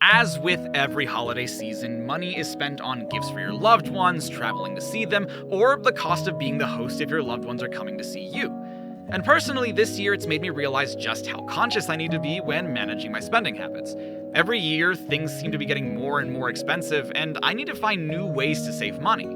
As with every holiday season, money is spent on gifts for your loved ones, traveling to see them, or the cost of being the host if your loved ones are coming to see you. And personally, this year it's made me realize just how conscious I need to be when managing my spending habits. Every year, things seem to be getting more and more expensive, and I need to find new ways to save money.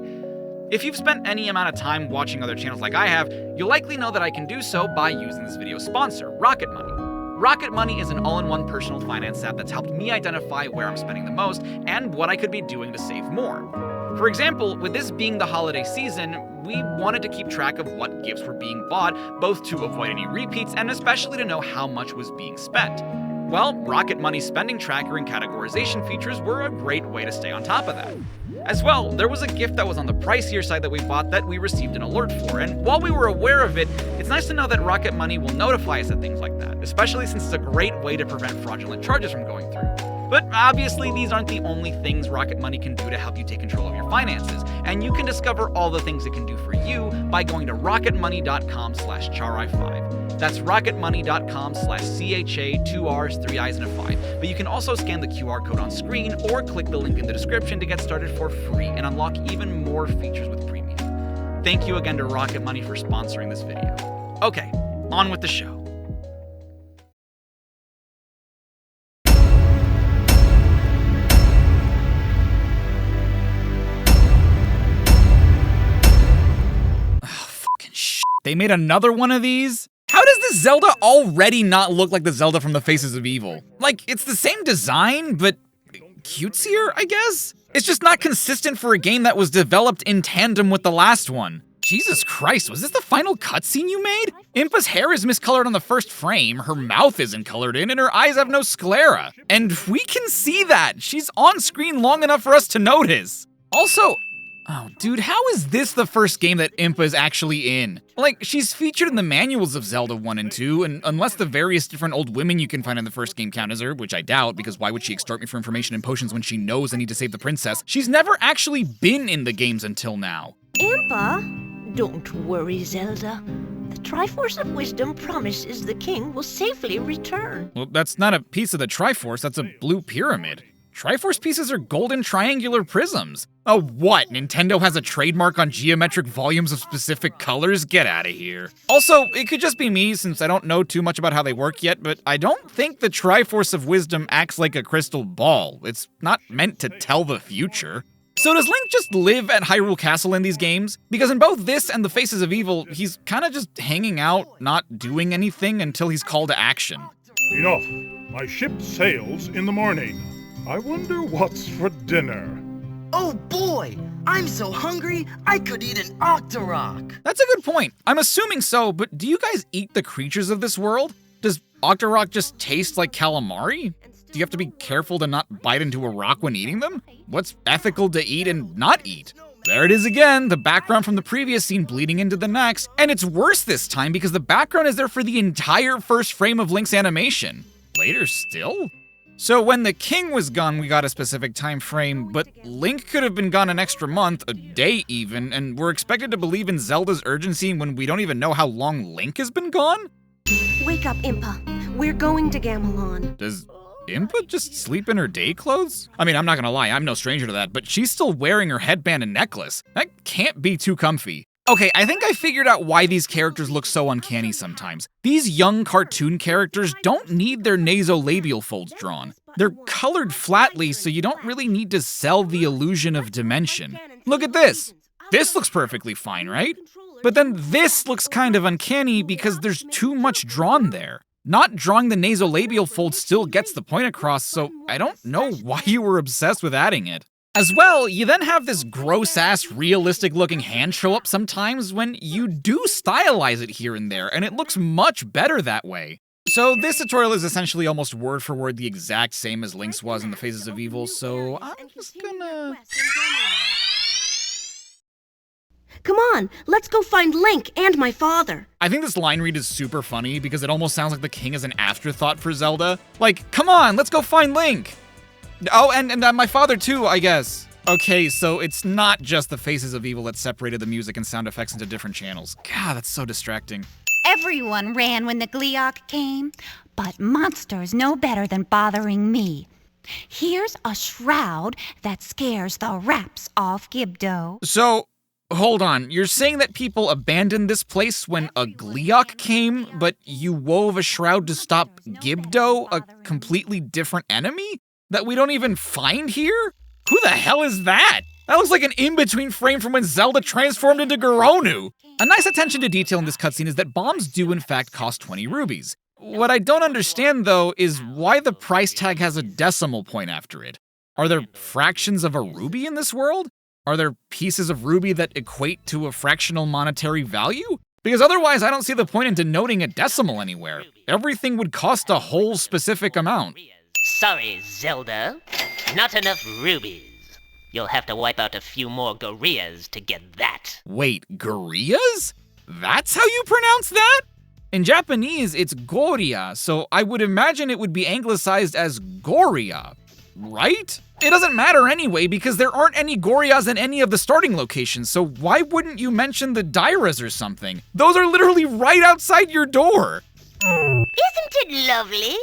If you've spent any amount of time watching other channels like I have, you'll likely know that I can do so by using this video's sponsor, Rocket Money. Rocket Money is an all-in-one personal finance app that's helped me identify where I'm spending the most and what I could be doing to save more. For example, with this being the holiday season, we wanted to keep track of what gifts were being bought, both to avoid any repeats and especially to know how much was being spent. Well, Rocket Money's spending tracker and categorization features were a great way to stay on top of that. As well, there was a gift that was on the pricier side that we bought that we received an alert for, and while we were aware of it, it's nice to know that Rocket Money will notify us of things like that, especially since it's a great way to prevent fraudulent charges from going through. But obviously, these aren't the only things Rocket Money can do to help you take control of your finances, and you can discover all the things it can do for you by going to rocketmoney.com/chari5. That's rocketmoney.com/CHA, 2 R's, 3 I's, and a 5. But you can also scan the QR code on screen or click the link in the description to get started for free and unlock even more features with premium. Thank you again to Rocket Money for sponsoring this video. Okay, on with the show. They made another one of these? How does this Zelda already not look like the Zelda from the Faces of Evil? Like, it's the same design, but cutesier, I guess? It's just not consistent for a game that was developed in tandem with the last one. Jesus Christ, was this the final cutscene you made? Impa's hair is miscolored on the first frame, her mouth isn't colored in, and her eyes have no sclera. And we can see that! She's on screen long enough for us to notice. Also, oh, dude, how is this the first game that Impa is actually in? Like, she's featured in the manuals of Zelda 1 and 2, and unless the various different old women you can find in the first game count as her, which I doubt, because why would she extort me for information and potions when she knows I need to save the princess, she's never actually been in the games until now. Impa, don't worry, Zelda. The Triforce of Wisdom promises the king will safely return. Well, that's not a piece of the Triforce, that's a blue pyramid. Triforce pieces are golden triangular prisms. Oh, what? Nintendo has a trademark on geometric volumes of specific colors? Get out of here. Also, it could just be me since I don't know too much about how they work yet, but I don't think the Triforce of Wisdom acts like a crystal ball. It's not meant to tell the future. So does Link just live at Hyrule Castle in these games? Because in both this and the Faces of Evil, he's kinda just hanging out, not doing anything until he's called to action. Enough. My ship sails in the morning. I wonder what's for dinner. Oh boy, I'm so hungry, I could eat an Octorok. That's a good point. I'm assuming so, but do you guys eat the creatures of this world? Does Octorok just taste like calamari? Do you have to be careful to not bite into a rock when eating them? What's ethical to eat and not eat? There it is again, the background from the previous scene bleeding into the next, and it's worse this time because the background is there for the entire first frame of Link's animation. Later still? So when the king was gone, we got a specific time frame, but Link could have been gone an extra month, a day even, and we're expected to believe in Zelda's urgency when we don't even know how long Link has been gone? Wake up, Impa. We're going to Gamelon. Does Impa just sleep in her day clothes? I mean, I'm not gonna lie, I'm no stranger to that, but she's still wearing her headband and necklace. That can't be too comfy. Okay, I think I figured out why these characters look so uncanny sometimes. These young cartoon characters don't need their nasolabial folds drawn. They're colored flatly, so you don't really need to sell the illusion of dimension. Look at this. This looks perfectly fine, right? But then this looks kind of uncanny because there's too much drawn there. Not drawing the nasolabial fold still gets the point across, so I don't know why you were obsessed with adding it. As well, you then have this gross-ass, realistic-looking hand show up sometimes when you do stylize it here and there, and it looks much better that way. So this tutorial is essentially almost word for word the exact same as Link's was in the Faces of Evil, so I'm just gonna... Come on, let's go find Link and my father. I think this line read is super funny because it almost sounds like the king is an afterthought for Zelda. Like, come on, let's go find Link! Oh, and my father too, I guess. Okay, so it's not just the Faces of Evil that separated the music and sound effects into different channels. God, that's so distracting. Everyone ran when the Gleeok came, but monsters know better than bothering me. Here's a shroud that scares the wraps off Gibdo. So, hold on, you're saying that people abandoned this place when a Gleeok came, but you wove a shroud to stop Gibdo, a completely different enemy? That we don't even find here? Who the hell is that? That looks like an in-between frame from when Zelda transformed into Geronimo. A nice attention to detail in this cutscene is that bombs do in fact cost 20 rubies. What I don't understand, though, is why the price tag has a decimal point after it. Are there fractions of a ruby in this world? Are there pieces of ruby that equate to a fractional monetary value? Because otherwise, I don't see the point in denoting a decimal anywhere. Everything would cost a whole specific amount. Sorry, Zelda. Not enough rubies. You'll have to wipe out a few more gorillas to get that. Wait, gorillas? That's how you pronounce that? In Japanese, it's Goria, so I would imagine it would be anglicized as Goria, right? It doesn't matter anyway, because there aren't any Gorias in any of the starting locations, so why wouldn't you mention the Dairas or something? Those are literally right outside your door. Isn't it lovely?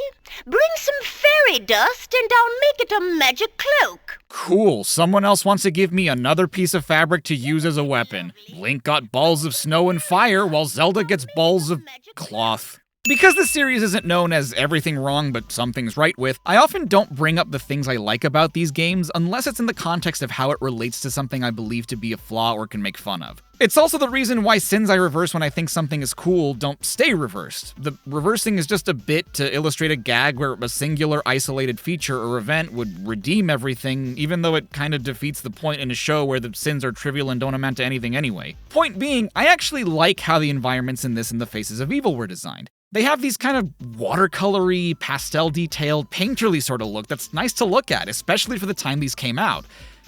Bring some fairy dust and I'll make it a magic cloak. Cool, someone else wants to give me another piece of fabric to use as a weapon. Link got balls of snow and fire, while Zelda gets balls of cloth. Because the series isn't known as everything wrong but some things right with, I often don't bring up the things I like about these games unless it's in the context of how it relates to something I believe to be a flaw or can make fun of. It's also the reason why sins I reverse when I think something is cool don't stay reversed. The reversing is just a bit to illustrate a gag where a singular isolated feature or event would redeem everything, even though it kind of defeats the point in a show where the sins are trivial and don't amount to anything anyway. Point being, I actually like how the environments in this and the Faces of Evil were designed. They have these kind of watercolory, pastel-detailed, painterly sort of look that's nice to look at, especially for the time these came out.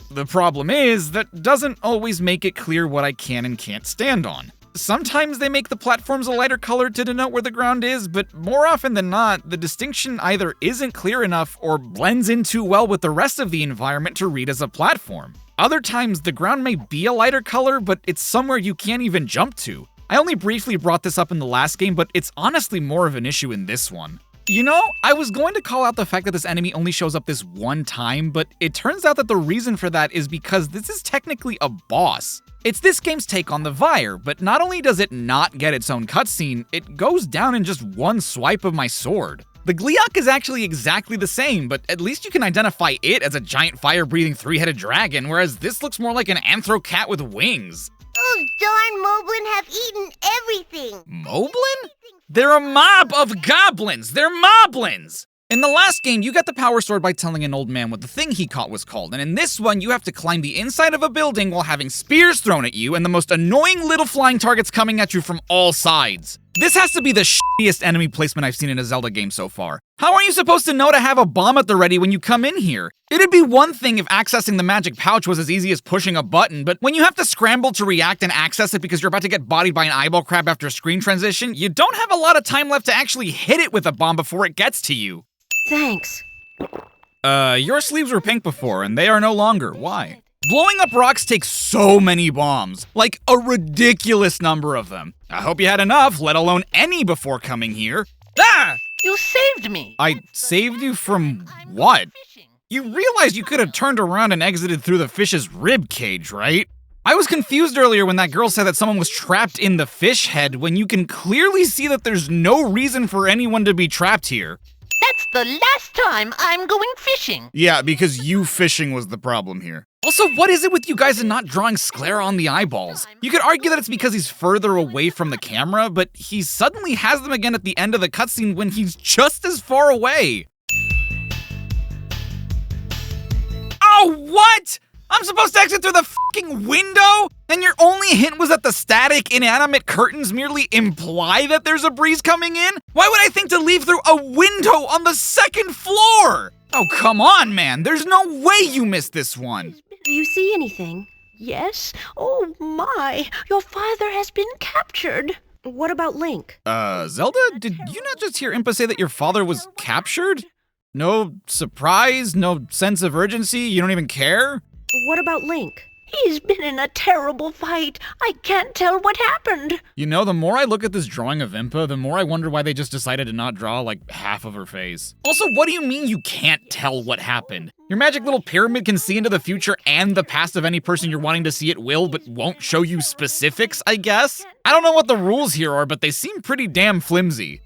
The problem is, that doesn't always make it clear what I can and can't stand on. Sometimes they make the platforms a lighter color to denote where the ground is, but more often than not, the distinction either isn't clear enough or blends in too well with the rest of the environment to read as a platform. Other times, the ground may be a lighter color, but it's somewhere you can't even jump to. I only briefly brought this up in the last game, but it's honestly more of an issue in this one. You know, I was going to call out the fact that this enemy only shows up this one time, but it turns out that the reason for that is because this is technically a boss. It's this game's take on the Vire, but not only does it not get its own cutscene, it goes down in just one swipe of my sword. The Gleeok is actually exactly the same, but at least you can identify it as a giant fire-breathing three-headed dragon, whereas this looks more like an anthro cat with wings. Those darn Moblin have eaten everything. Moblin? They're a mob of goblins! They're moblins! In the last game, you got the power sword by telling an old man what the thing he caught was called, and in this one, you have to climb the inside of a building while having spears thrown at you and the most annoying little flying targets coming at you from all sides. This has to be the shittiest enemy placement I've seen in a Zelda game so far. How are you supposed to know to have a bomb at the ready when you come in here? It'd be one thing if accessing the magic pouch was as easy as pushing a button, but when you have to scramble to react and access it because you're about to get bodied by an eyeball crab after a screen transition, you don't have a lot of time left to actually hit it with a bomb before it gets to you. Thanks. Your sleeves were pink before, and they are no longer. Why? Blowing up rocks takes so many bombs, like a ridiculous number of them. I hope you had enough, let alone any before coming here. Ah! You saved me. I saved you from what? You realize you could have turned around and exited through the fish's rib cage, right? I was confused earlier when that girl said that someone was trapped in the fish head when you can clearly see that there's no reason for anyone to be trapped here. That's the last time I'm going fishing. Yeah, because you fishing was the problem here. Also, what is it with you guys and not drawing sclera on the eyeballs? You could argue that it's because he's further away from the camera, but he suddenly has them again at the end of the cutscene when he's just as far away. Oh, what? I'm supposed to exit through the fucking window? And your only hint was that the static, inanimate curtains merely imply that there's a breeze coming in? Why would I think to leave through a window on the second floor? Oh, come on, man. There's no way you missed this one. Do you see anything? Yes? Oh my, your father has been captured. What about Link? Zelda, did you not just hear Impa say that your father was captured? No surprise, no sense of urgency, you don't even care? What about Link? He's been in a terrible fight. I can't tell what happened. You know, the more I look at this drawing of Impa, the more I wonder why they just decided to not draw, like, half of her face. Also, what do you mean you can't tell what happened? Your magic little pyramid can see into the future and the past of any person you're wanting to see it will, but won't show you specifics, I guess? I don't know what the rules here are, but they seem pretty damn flimsy.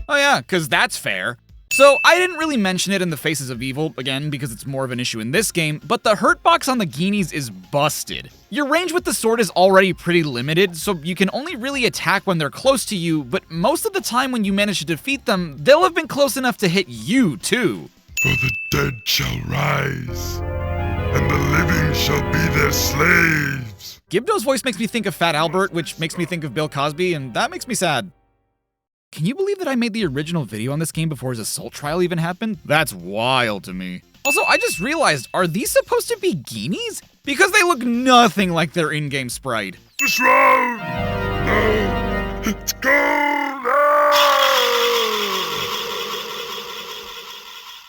Oh yeah, 'cause that's fair. So, I didn't really mention it in the Faces of Evil, again, because it's more of an issue in this game, but the hurt box on the Geenies is busted. Your range with the sword is already pretty limited, so you can only really attack when they're close to you, but most of the time when you manage to defeat them, they'll have been close enough to hit you, too. For the dead shall rise, and the living shall be their slaves. Gibdo's voice makes me think of Fat Albert, which makes me think of Bill Cosby, and that makes me sad. Can you believe that I made the original video on this game before his assault trial even happened? That's wild to me. Also, I just realized, are these supposed to be Geenies? Because they look nothing like their in-game sprite. This round! No! It's gold!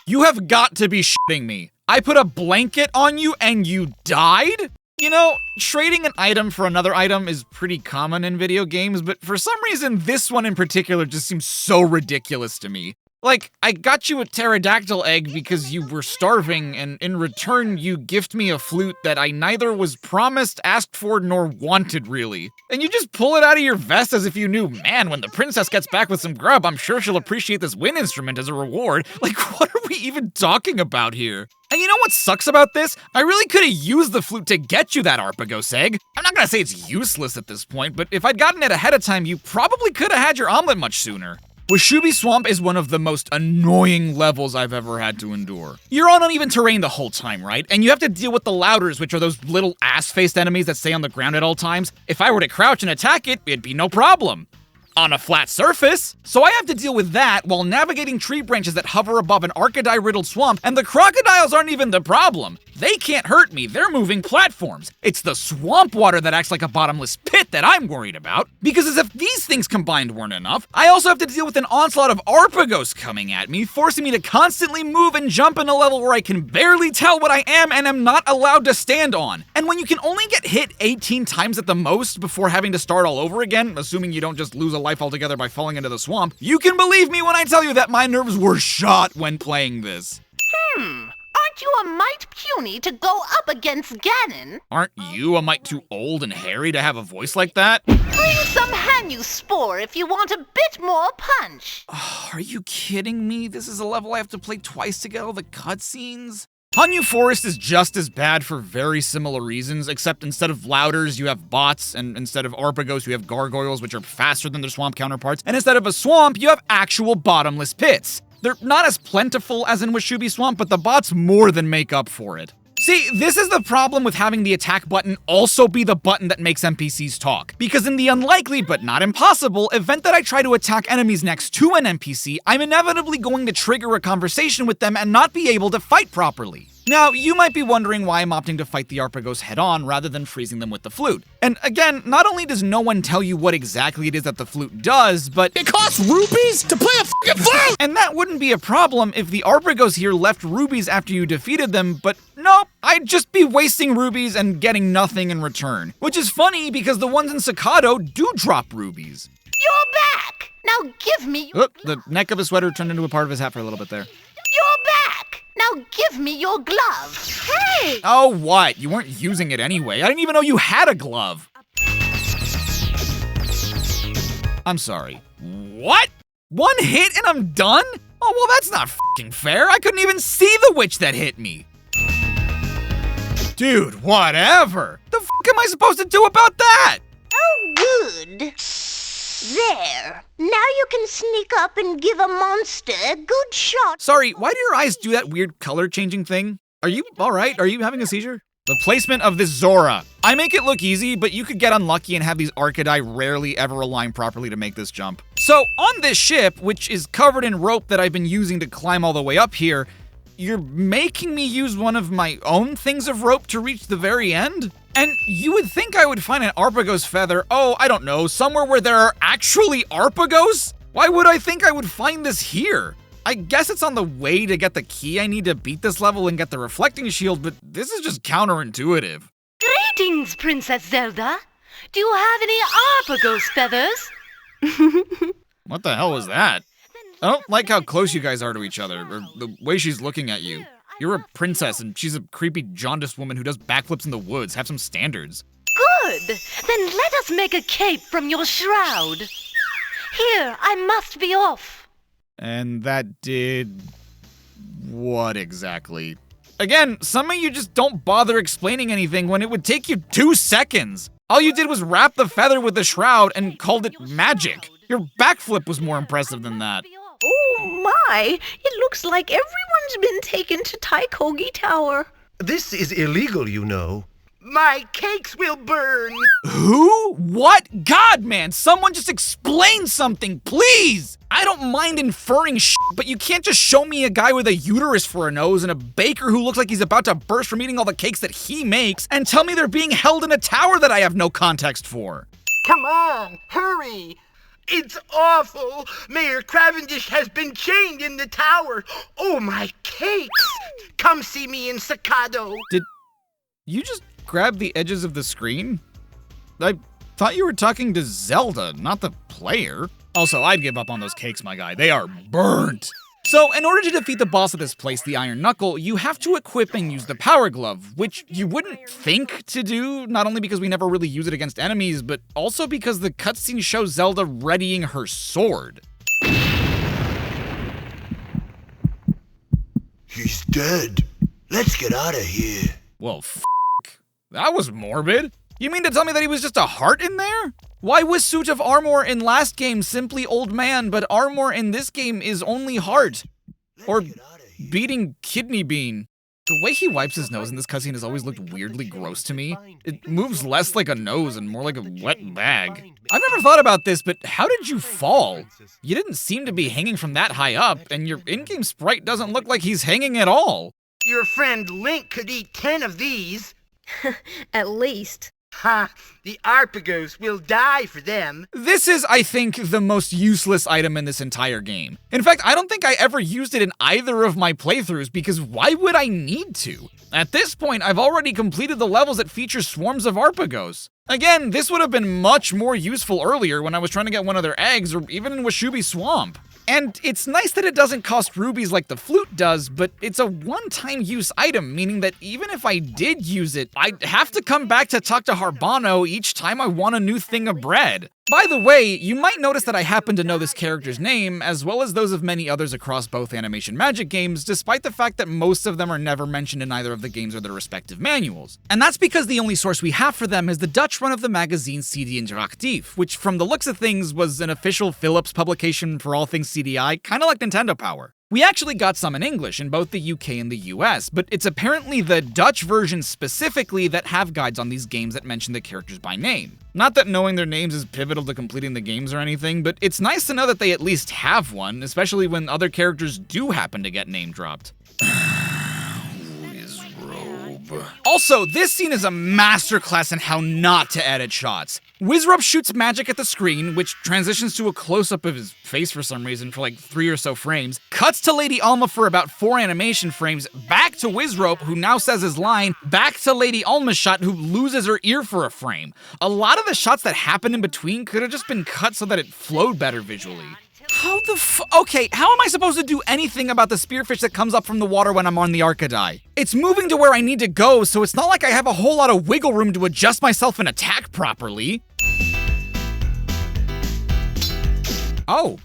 You have got to be shitting me. I put a blanket on you and you died? You know, trading an item for another item is pretty common in video games, but for some reason, this one in particular just seems so ridiculous to me. Like, I got you a pterodactyl egg because you were starving, and in return, you gift me a flute that I neither was promised, asked for, nor wanted, really. And you just pull it out of your vest as if you knew, man, when the princess gets back with some grub, I'm sure she'll appreciate this wind instrument as a reward. Like, what are we even talking about here? And you know what sucks about this? I really could have used the flute to get you that Arpagos egg. I'm not gonna say it's useless at this point, but if I'd gotten it ahead of time, you probably could have had your omelet much sooner. Washubi Swamp is one of the most annoying levels I've ever had to endure. You're on uneven terrain the whole time, right? And you have to deal with the Louders, which are those little ass-faced enemies that stay on the ground at all times. If I were to crouch and attack it, it'd be no problem. On a flat surface. So I have to deal with that while navigating tree branches that hover above an Archidai-riddled swamp, and the crocodiles aren't even the problem. They can't hurt me, they're moving platforms. It's the swamp water that acts like a bottomless pit that I'm worried about. Because as if these things combined weren't enough, I also have to deal with an onslaught of Arpagos coming at me, forcing me to constantly move and jump in a level where I can barely tell what I am and am not allowed to stand on. And when you can only get hit 18 times at the most before having to start all over again, assuming you don't just lose a life altogether by falling into the swamp, you can believe me when I tell you that my nerves were shot when playing this. Aren't you a mite puny to go up against Ganon? Aren't you a mite too old and hairy to have a voice like that? Bring some Hanyu Spore if you want a bit more punch. Are you kidding me? This is a level I have to play twice to get all the cutscenes? Hanyu Forest is just as bad for very similar reasons, except instead of Louders, you have bots, and instead of Arpagos, you have gargoyles, which are faster than their swamp counterparts, and instead of a swamp, you have actual bottomless pits. They're not as plentiful as in Washubi Swamp, but the bots more than make up for it. See, this is the problem with having the attack button also be the button that makes NPCs talk. Because in the unlikely, but not impossible, event that I try to attack enemies next to an NPC, I'm inevitably going to trigger a conversation with them and not be able to fight properly. Now, you might be wondering why I'm opting to fight the Arpagos head-on rather than freezing them with the flute. And again, not only does no one tell you what exactly it is that the flute does, but it costs rupees to play a fucking flute! And that wouldn't be a problem if the Arpagos here left rubies after you defeated them, but nope, I'd just be wasting rubies and getting nothing in return. Which is funny because the ones in Sakado do drop rubies. You're back! Now give me... Oh, the neck of his sweater turned into a part of his hat for a little bit there. You're back! Now give me your glove. Hey! Oh, what? You weren't using it anyway. I didn't even know you had a glove. I'm sorry. What? One hit and I'm done? Oh, well, that's not f***ing fair. I couldn't even see the witch that hit me. Dude, whatever. The f*** am I supposed to do about that? Oh, good. There. Now you can sneak up and give a monster a good shot. Sorry, why do your eyes do that weird color-changing thing? Are you alright? Are you having a seizure? The placement of this Zora. I make it look easy, but you could get unlucky and have these Archidai rarely ever align properly to make this jump. So, on this ship, which is covered in rope that I've been using to climb all the way up here, you're making me use one of my own things of rope to reach the very end? And you would think I would find an Arpagos feather, oh, I don't know, somewhere where there are actually Arpagos? Why would I think I would find this here? I guess it's on the way to get the key I need to beat this level and get the reflecting shield, but this is just counterintuitive. Greetings, Princess Zelda. Do you have any Arpagos feathers? What the hell was that? I don't like how close you guys are to each other, or the way she's looking at you. You're a princess, and she's a creepy, jaundiced woman who does backflips in the woods. Have some standards. Good. Then let us make a cape from your shroud. Here, I must be off. And that did... what exactly? Again, some of you just don't bother explaining anything when it would take you 2 seconds. All you did was wrap the feather with the shroud and called it magic. Your backflip was more impressive than that. Oh my! It looks like everyone's been taken to Tykogi Tower. This is illegal, you know. My cakes will burn. Who? What? God, man, someone just explain something, please! I don't mind inferring but you can't just show me a guy with a uterus for a nose and a baker who looks like he's about to burst from eating all the cakes that he makes and tell me they're being held in a tower that I have no context for. Come on, hurry. It's awful. Mayor Cavendish has been chained in the tower. Oh, my cakes. Come see me in Sakado. Did you just grab the edges of the screen? I thought you were talking to Zelda, not the player. Also, I'd give up on those cakes, my guy. They are burnt. So, in order to defeat the boss of this place, the Iron Knuckle, you have to equip and use the Power Glove, which you wouldn't think to do, not only because we never really use it against enemies, but also because the cutscene shows Zelda readying her sword. He's dead. Let's get out of here. Well, that was morbid. You mean to tell me that he was just a heart in there? Why was Suit of Armor in last game simply old man, but armor in this game is only heart? Or beating Kidney Bean. The way he wipes his nose in this cutscene has always looked weirdly gross to me. It moves less like a nose and more like a wet bag. I've never thought about this, but how did you fall? You didn't seem to be hanging from that high up, and your in-game sprite doesn't look like he's hanging at all. Your friend Link could eat 10 of these. At least. Ha! The Arpagos will die for them. This is, I think, the most useless item in this entire game. In fact, I don't think I ever used it in either of my playthroughs because why would I need to? At this point, I've already completed the levels that feature swarms of Arpagos. Again, this would have been much more useful earlier when I was trying to get one of their eggs or even in Washubi Swamp. And it's nice that it doesn't cost rubies like the flute does, but it's a one-time use item, meaning that even if I did use it, I'd have to come back to talk to Harbano each time I want a new thing of bread. By the way, you might notice that I happen to know this character's name, as well as those of many others across both Animation Magic games, despite the fact that most of them are never mentioned in either of the games or their respective manuals. And that's because the only source we have for them is the Dutch run of the magazine CD Interactief, which from the looks of things was an official Philips publication for all things CDI, kinda like Nintendo Power. We actually got some in English in both the UK and the US, but it's apparently the Dutch versions specifically that have guides on these games that mention the characters by name. Not that knowing their names is pivotal to completing the games or anything, but it's nice to know that they at least have one, especially when other characters do happen to get name dropped. Also, this scene is a masterclass in how not to edit shots. Wizrope shoots magic at the screen, which transitions to a close-up of his face for some reason for like 3 or so frames, cuts to Lady Alma for about 4 animation frames, back to Wizrope, who now says his line, back to Lady Alma's shot, who loses her ear for a frame. A lot of the shots that happen in between could have just been cut so that it flowed better visually. How the okay, how am I supposed to do anything about the spearfish that comes up from the water when I'm on the Arcadai? It's moving to where I need to go, so it's not like I have a whole lot of wiggle room to adjust myself and attack properly. Oh.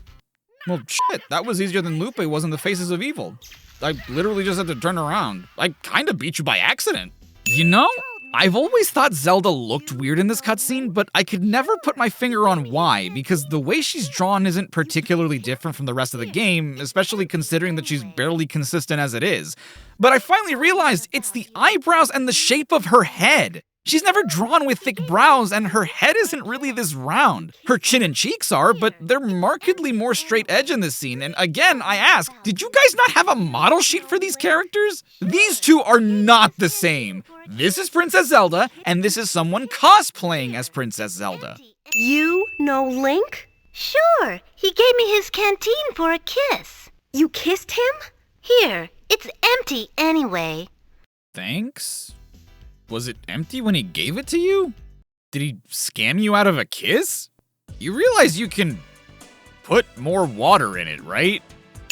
Well, shit, that was easier than Lupe was in the Faces of Evil. I literally just had to turn around. I kinda beat you by accident. You know? I've always thought Zelda looked weird in this cutscene, but I could never put my finger on why, because the way she's drawn isn't particularly different from the rest of the game, especially considering that she's barely consistent as it is. But I finally realized it's the eyebrows and the shape of her head. She's never drawn with thick brows, and her head isn't really this round. Her chin and cheeks are, but they're markedly more straight edge in this scene, and again, I ask, did you guys not have a model sheet for these characters? These two are not the same. This is Princess Zelda, and this is someone cosplaying as Princess Zelda. You know Link? Sure, he gave me his canteen for a kiss. You kissed him? Here, it's empty anyway. Thanks? Was it empty when he gave it to you? Did he scam you out of a kiss? You realize you can put more water in it, right?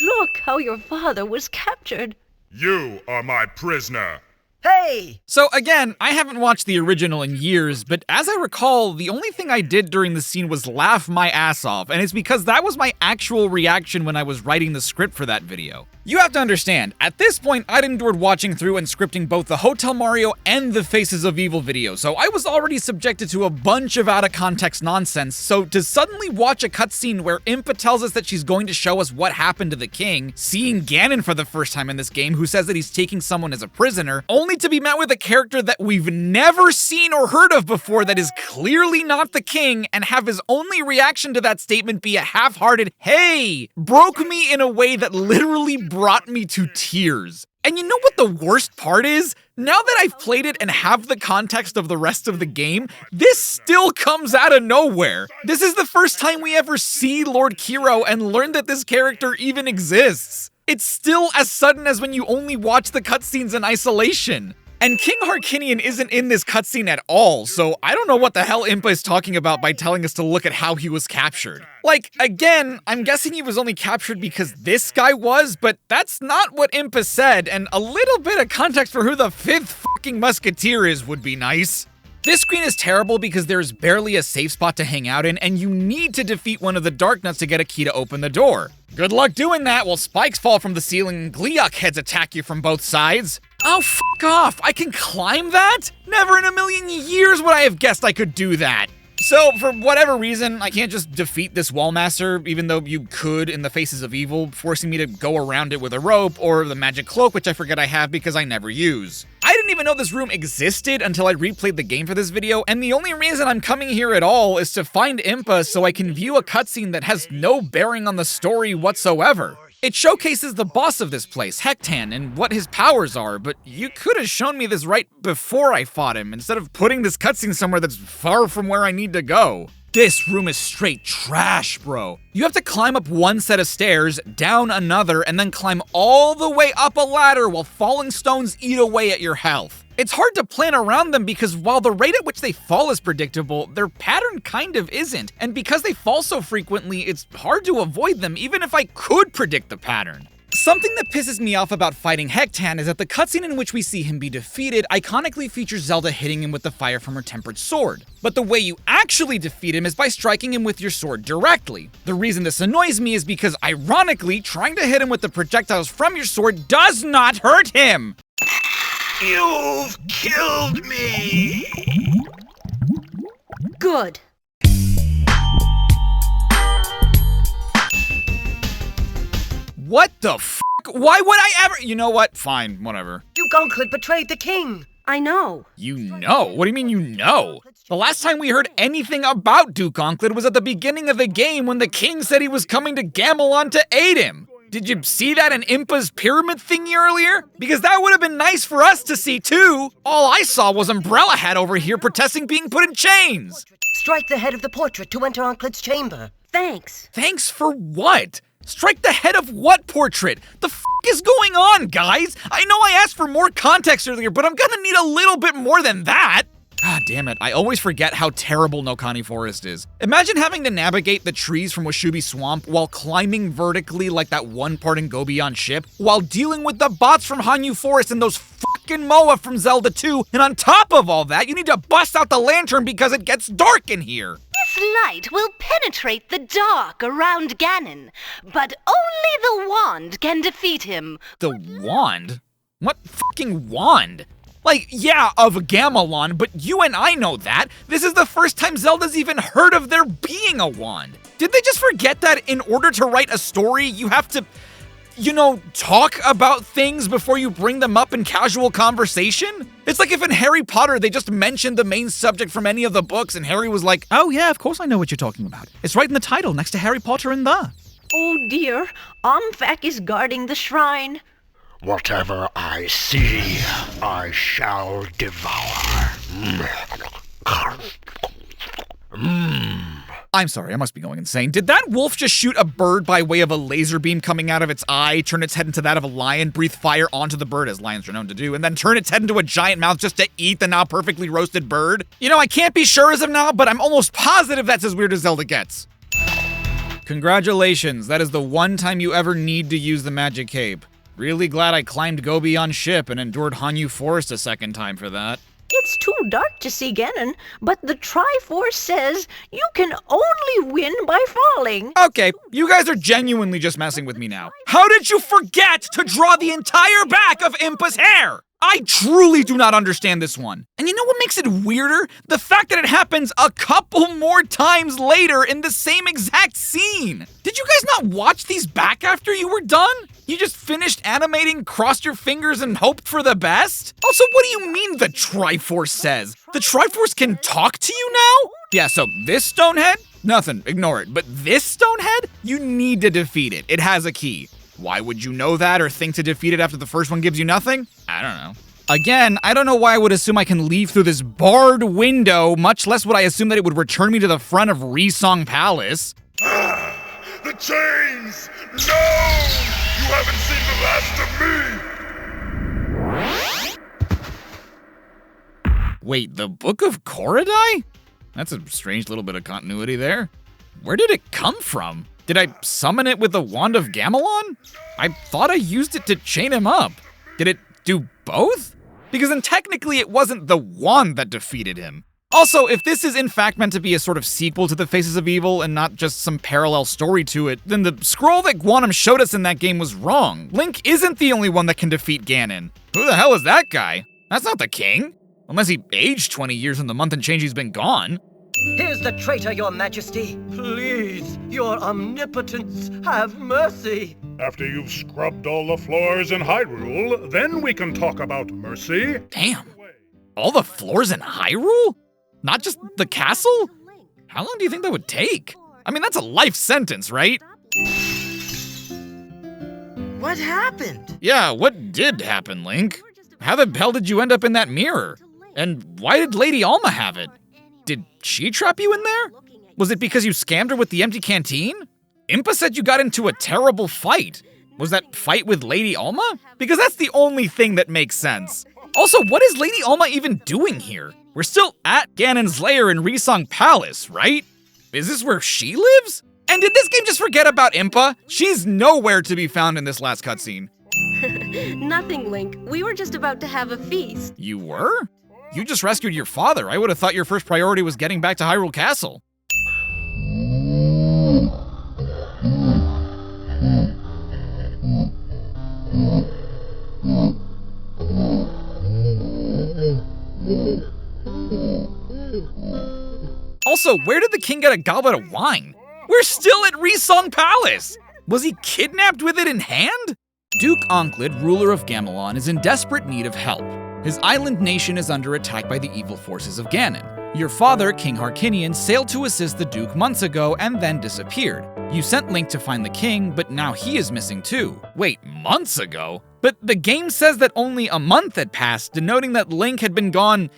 Look how your father was captured. You are my prisoner. Hey! So again, I haven't watched the original in years, but as I recall, the only thing I did during the scene was laugh my ass off, and it's because that was my actual reaction when I was writing the script for that video. You have to understand, at this point, I'd endured watching through and scripting both the Hotel Mario and the Faces of Evil videos, so I was already subjected to a bunch of out-of-context nonsense, so to suddenly watch a cutscene where Impa tells us that she's going to show us what happened to the king, seeing Ganon for the first time in this game who says that he's taking someone as a prisoner, only to be met with a character that we've never seen or heard of before that is clearly not the king, and have his only reaction to that statement be a half-hearted, "Hey!" broke me in a way that literally brought me to tears. And you know what the worst part is? Now that I've played it and have the context of the rest of the game, this still comes out of nowhere. This is the first time we ever see Lord Kiro and learn that this character even exists. It's still as sudden as when you only watch the cutscenes in isolation. And King Harkinian isn't in this cutscene at all, so I don't know what the hell Impa is talking about by telling us to look at how he was captured. Like, again, I'm guessing he was only captured because this guy was, but that's not what Impa said, and a little bit of context for who the fifth fucking musketeer is would be nice. This screen is terrible because there's barely a safe spot to hang out in, and you need to defeat one of the Dark Nuts to get a key to open the door. Good luck doing that while spikes fall from the ceiling and Gleeok heads attack you from both sides. Oh, fuck off! I can climb that? Never in a million years would I have guessed I could do that. So, for whatever reason, I can't just defeat this Wallmaster, even though you could in the Faces of Evil, forcing me to go around it with a rope, or the magic cloak, which I forget I have because I never use. I didn't even know this room existed until I replayed the game for this video, and the only reason I'm coming here at all is to find Impa so I can view a cutscene that has no bearing on the story whatsoever. It showcases the boss of this place, Hektan, and what his powers are, but you could have shown me this right before I fought him, instead of putting this cutscene somewhere that's far from where I need to go. This room is straight trash, bro. You have to climb up one set of stairs, down another, and then climb all the way up a ladder while falling stones eat away at your health. It's hard to plan around them because while the rate at which they fall is predictable, their pattern kind of isn't, and because they fall so frequently, it's hard to avoid them even if I could predict the pattern. Something that pisses me off about fighting Hektan is that the cutscene in which we see him be defeated iconically features Zelda hitting him with the fire from her tempered sword. But the way you actually defeat him is by striking him with your sword directly. The reason this annoys me is because, ironically, trying to hit him with the projectiles from your sword does not hurt him! You've killed me! Good. What the f***? Why would I ever? You know what? Fine, whatever. Duke betrayed the king! I know. You know? What do you mean you know? The last time we heard anything about Duke Onkled was at the beginning of the game when the king said he was coming to Gamelon to aid him. Did you see that in Impa's pyramid thingy earlier? Because that would have been nice for us to see too. All I saw was Umbrella Hat over here protesting being put in chains. Strike the head of the portrait to enter Onkled's chamber. Thanks. Thanks for what? Strike the head of what portrait? The f*** is going on, guys? I know I asked for more context earlier, but I'm gonna need a little bit more than that. God damn it, I always forget how terrible Nokani Forest is. Imagine having to navigate the trees from Washubi Swamp while climbing vertically like that one part in Go Beyond Ship, while dealing with the bots from Hanyu Forest and those fucking Moa from Zelda 2, and on top of all that, you need to bust out the lantern because it gets dark in here. This light will penetrate the dark around Ganon, but only the wand can defeat him. The wand? What fucking wand? Like, yeah, of Gamelon, but you and I know that. This is the first time Zelda's even heard of there being a wand. Did they just forget that in order to write a story, you have to, you know, talk about things before you bring them up in casual conversation? It's like if in Harry Potter they just mentioned the main subject from any of the books and Harry was like, oh yeah, of course I know what you're talking about. It's right in the title next to Harry Potter and the. Oh dear, Omfak is guarding the shrine. Whatever I see, I shall devour. I'm sorry, I must be going insane. Did that wolf just shoot a bird by way of a laser beam coming out of its eye, turn its head into that of a lion, breathe fire onto the bird, as lions are known to do, and then turn its head into a giant mouth just to eat the now perfectly roasted bird? You know, I can't be sure as of now, but I'm almost positive that's as weird as Zelda gets. Congratulations, that is the one time you ever need to use the magic cape. Really glad I climbed Gobi on ship and endured Hanyu Forest a second time for that. It's too dark to see Ganon, but the Triforce says you can only win by falling. Okay, you guys are genuinely just messing with me now. How did you forget to draw the entire back of Impa's hair? I truly do not understand this one. And you know what makes it weirder? The fact that it happens a couple more times later in the same exact scene. Did you guys not watch these back after you were done? You just finished animating, crossed your fingers, and hoped for the best? Also, what do you mean the Triforce says? The Triforce can talk to you now? Yeah, so this Stonehead? Nothing, ignore it. But this Stonehead? You need to defeat it. It has a key. Why would you know that or think to defeat it after the first one gives you nothing? I don't know. Again, I don't know why I would assume I can leave through this barred window, much less would I assume that it would return me to the front of Resong Palace. The chains! No! You haven't seen the last of me! Wait, the Book of Korodai? That's a strange little bit of continuity there. Where did it come from? Did I summon it with the Wand of Gamelon? I thought I used it to chain him up. Did it do both? Because then technically it wasn't the wand that defeated him. Also, if this is in fact meant to be a sort of sequel to the Faces of Evil and not just some parallel story to it, then the scroll that Guanum showed us in that game was wrong. Link isn't the only one that can defeat Ganon. Who the hell is that guy? That's not the king. Unless he aged 20 years in the month and change he's been gone. Here's the traitor, your majesty. Please, your omnipotence, have mercy. After you've scrubbed all the floors in Hyrule, then we can talk about mercy. Damn. All the floors in Hyrule? Not just the castle? How long do you think that would take? I mean, that's a life sentence, right? What happened? Yeah, what did happen, Link? How the hell did you end up in that mirror? And why did Lady Alma have it? Did she trap you in there? Was it because you scammed her with the empty canteen? Impa said you got into a terrible fight. Was that fight with Lady Alma? Because that's the only thing that makes sense. Also, what is Lady Alma even doing here? We're still at Ganon's lair in Resong Palace, right? Is this where she lives? And did this game just forget about Impa? She's nowhere to be found in this last cutscene. Nothing, Link. We were just about to have a feast. You were? You just rescued your father. I would have thought your first priority was getting back to Hyrule Castle. Also, where did the king get a goblet of wine? We're still at Resong Palace! Was he kidnapped with it in hand? Duke Onkled, ruler of Gamelon, is in desperate need of help. His island nation is under attack by the evil forces of Ganon. Your father, King Harkinian, sailed to assist the Duke months ago and then disappeared. You sent Link to find the king, but now he is missing too. Wait, months ago? But the game says that only a month had passed, denoting that Link had been gone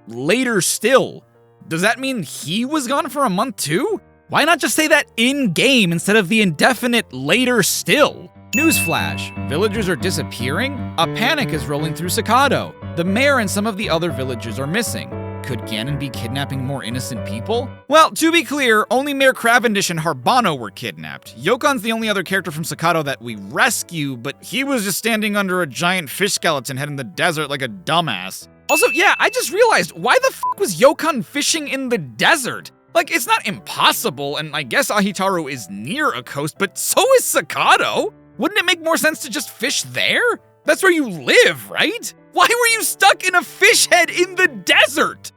later still. Does that mean he was gone for a month too? Why not just say that in-game instead of the indefinite later still? Newsflash, villagers are disappearing? A panic is rolling through Sakado. The mayor and some of the other villagers are missing. Could Ganon be kidnapping more innocent people? Well, to be clear, only Mayor Cavendish and Harbano were kidnapped. Yokon's the only other character from Sakado that we rescue, but he was just standing under a giant fish skeleton head in the desert like a dumbass. Also, yeah, I just realized, why the fuck was Yokon fishing in the desert? Like, it's not impossible, and I guess Ahitaru is near a coast, but so is Sakado. Wouldn't it make more sense to just fish there? That's where you live, right? Why were you stuck in a fish head in the desert?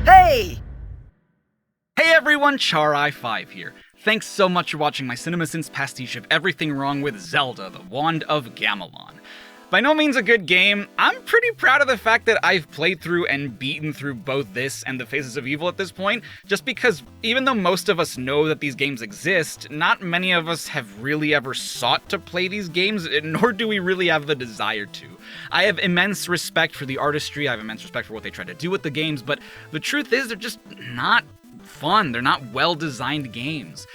Hey! Hey everyone, Charai5 here. Thanks so much for watching my CINEMASINS pastiche of everything wrong with Zelda, the Wand of Gamelon. By no means a good game, I'm pretty proud of the fact that I've played through and beaten through both this and The Faces of Evil at this point, just because even though most of us know that these games exist, not many of us have really ever sought to play these games, nor do we really have the desire to. I have immense respect for the artistry, I have immense respect for what they try to do with the games, but the truth is they're just not fun. They're not well-designed games.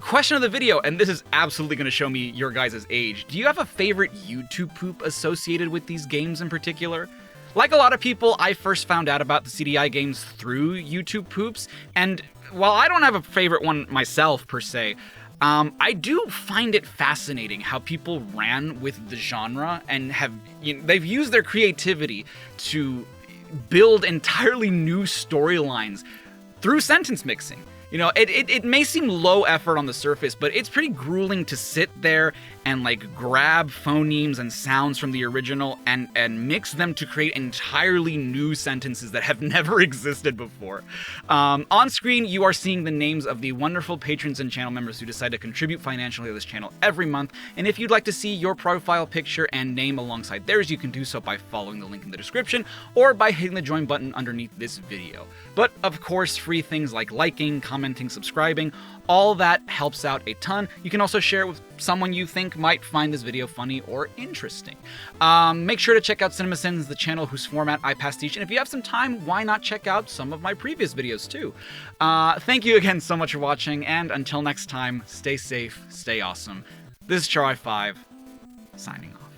Question of the video, and this is absolutely going to show me your guys' age. Do you have a favorite YouTube poop associated with these games in particular? Like a lot of people, I first found out about the CDI games through YouTube poops, and while I don't have a favorite one myself per se, I do find it fascinating how people ran with the genre and they've used their creativity to build entirely new storylines through sentence mixing. You know, it may seem low effort on the surface, but it's pretty grueling to sit there and like grab phonemes and sounds from the original and mix them to create entirely new sentences that have never existed before. On screen, you are seeing the names of the wonderful patrons and channel members who decide to contribute financially to this channel every month, and if you'd like to see your profile picture and name alongside theirs, you can do so by following the link in the description or by hitting the join button underneath this video. But of course, free things like liking, commenting, subscribing, all that helps out a ton. You can also share it with someone you think might find this video funny or interesting. Make sure to check out CinemaSins, the channel whose format I pastiche, and if you have some time, why not check out some of my previous videos too. Thank you again so much for watching, and until next time, stay safe, stay awesome. This is Char5, signing off.